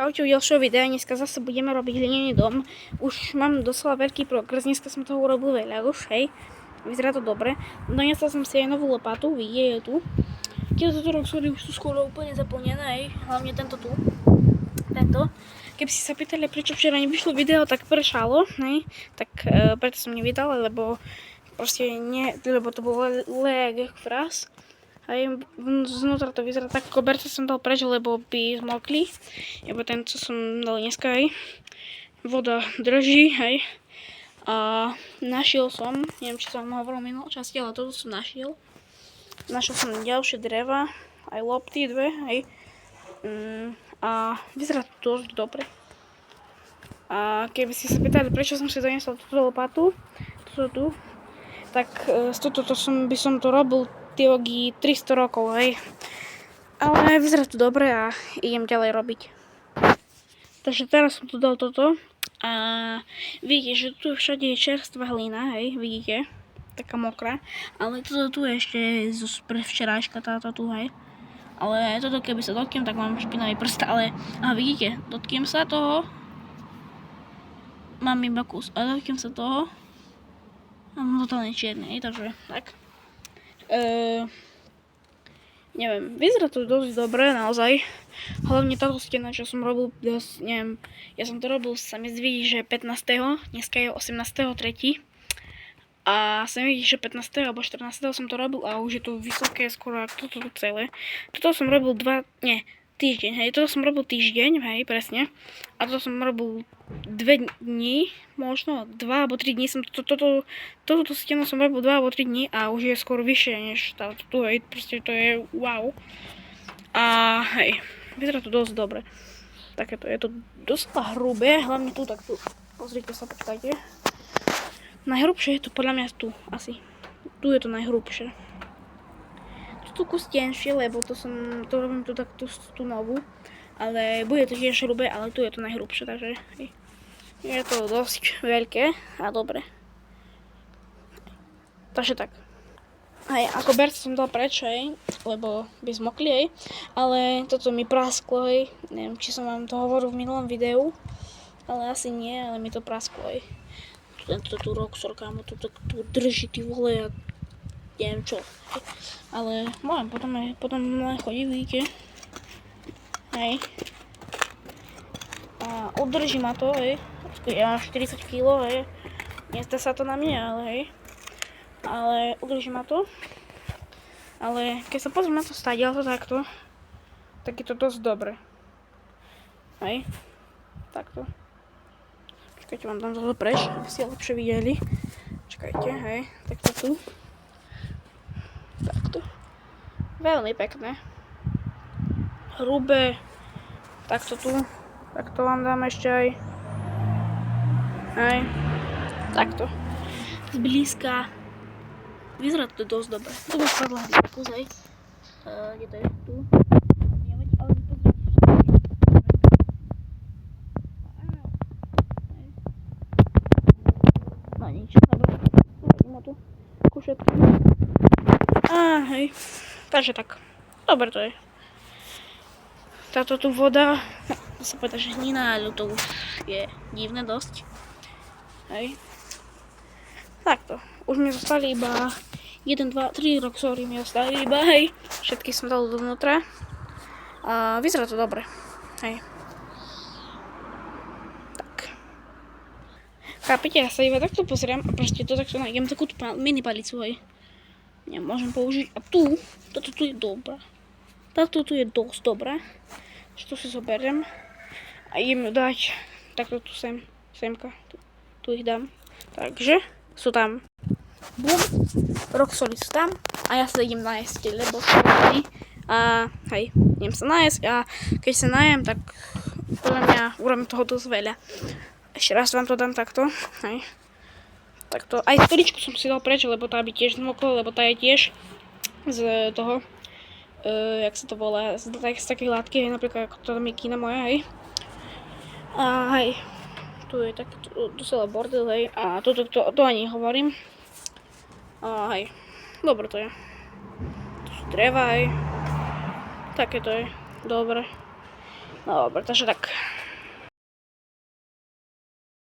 Čaute, u ďalšieho videa. Dneska zase budeme robiť hlinený dom. Už mám doslova veľký progres, dneska som toho urobil veľa už, hej. Vyzerá to dobre. Doniesla som si aj novú lopatu, vidíte, je tu. Tieto roxory už sú skoro úplne zaplnené, hej. Hlavne tento tu. Tento. Keby si sa pýtali, prečo včera nevyšlo video, tak pršalo, hej. Tak preto som nevydala, lebo proste lebo to bolo leg fras. Hej, znútra to vyzerá tak, koberce som dal preč, lebo by zmokli. Lebo ten, čo som dal dneska, hej, voda drží, hej. A našiel som, neviem, či som hovoril minulú časti, ale toto som našiel. Našiel som ďalšie dreva, aj lopty dve, hej. A vyzerá to dosť dobre. A keby si sa pýtali, prečo som si doniesol túto lopatu, toto tu, tak z toto by som to robil teológii 300 rokov, hej. Ale vyzerá to dobre a idem ďalej robiť. Takže teraz som tu dal toto a vidíte, že tu všade je čerstvá hlina, hej, vidíte, taká mokrá. Ale toto tu je ešte zo včerajška, táto tu, hej. Ale toto keby sa dotknem, tak mám špinavý prst, ale vidíte, dotknem sa toho, mám iba kus, a dotknem sa toho, mám totálne čierne, hej, takže tak. Neviem, vyzerá to dosť dobre, naozaj. Hlavne táto stena, čo som robil, neviem, ja som to robil, sa mi zvidí, že 15. Dneska je 18.3. A sa mi vidí, že 15. alebo 14. som to robil a už je to vysoké skoro ako toto celé. Toto som robil týždeň, hej, toto som robil týždeň, hej, presne. A toto som robil 2 dní, možno 2 alebo 3 dní som toto stenu som robil 2 alebo 3 dní a už je skoro vyššie než táto tu, hej, proste to je wow. A hej, vyzerá to dosť dobre. Takéto je to dosť hrubé, hlavne tu, tak tu, pozrite sa, počkajte. Najhrubšie je to podľa mňa tu, asi. Tu je to najhrubšie. Tu kus tenšie, lebo to robím tu takto tú novú, ale bude to tiež hrubé, ale tu je to najhrubšie, takže je to dosť veľké a dobre. Takže tak. Hej, ako berce som dal preč, hej, lebo by zmokli, hej, ale toto mi prasklo, hej, neviem, či som vám to hovoril v minulom videu, ale asi nie, ale mi to prasklo, hej. Tento tu roxor, kámo, tu drží, ty vole, a neviem čo, ale môžem potom len chodiť, vidíte, hej, a udrží ma to, hej, ja mám 40 kg, hej, nezdá sa to na mne, ale hej, ale udrží ma to, ale keď sa pozriem na to stadiaľ to takto, tak je to dosť dobre, hej, takto, čakajte, mám tam toto preč, aby ste lepšie videli, čakajte, hej, takto tu. Takto. Veľmi pekné. Hrubé. Takto tu. Takto vám dám ešte aj. Hej. Takto. Zblízka. Vyzerá to dosť dobre. Tu ma spadla kus, hej. Kde to je? Tu. No nič. Dobre. Uvedím tu. Kušetku. Hej, takže tak, dobre to je. Táto tu voda, to sa povedať, že hlina, ale to už je divné dosť. Hej. Takto, už mi zostali iba 1, 2, 3 roxory mi ostali iba, hej. Všetky som dal dovnútra. A vyzerá to dobre, hej. Tak. Chápete, ja sa iba takto pozriem a proste to takto nájdem takú mini palicu, hej. Môžem použiť. A toto tu je dobrá. Táto tu je dosť dobrá. Čo si zoberiem. A idem ju dať takto tu semka. Tu ich dám. Takže sú tam. Bum. Roxory sú tam. A ja sa idem nájsť, lebo sú tady. A hej, idem sa nájsť. A keď sa nájem, tak podľa mňa urobím toho dosť veľa. Ešte raz vám to dám takto. Hej. Takto, aj stoličku som si dal preč, lebo tá by tiež zmokla, lebo tá je tiež z toho, jak sa to volá, z takej látky, hej, napríklad ako to tam je kína moja, hej. A hej, tu je taký, tu celá bordel, hej, a to ani hovorím. A hej, dobre to je. Tu sú dreva, hej, také to je, dobre. No dobra, takže tak.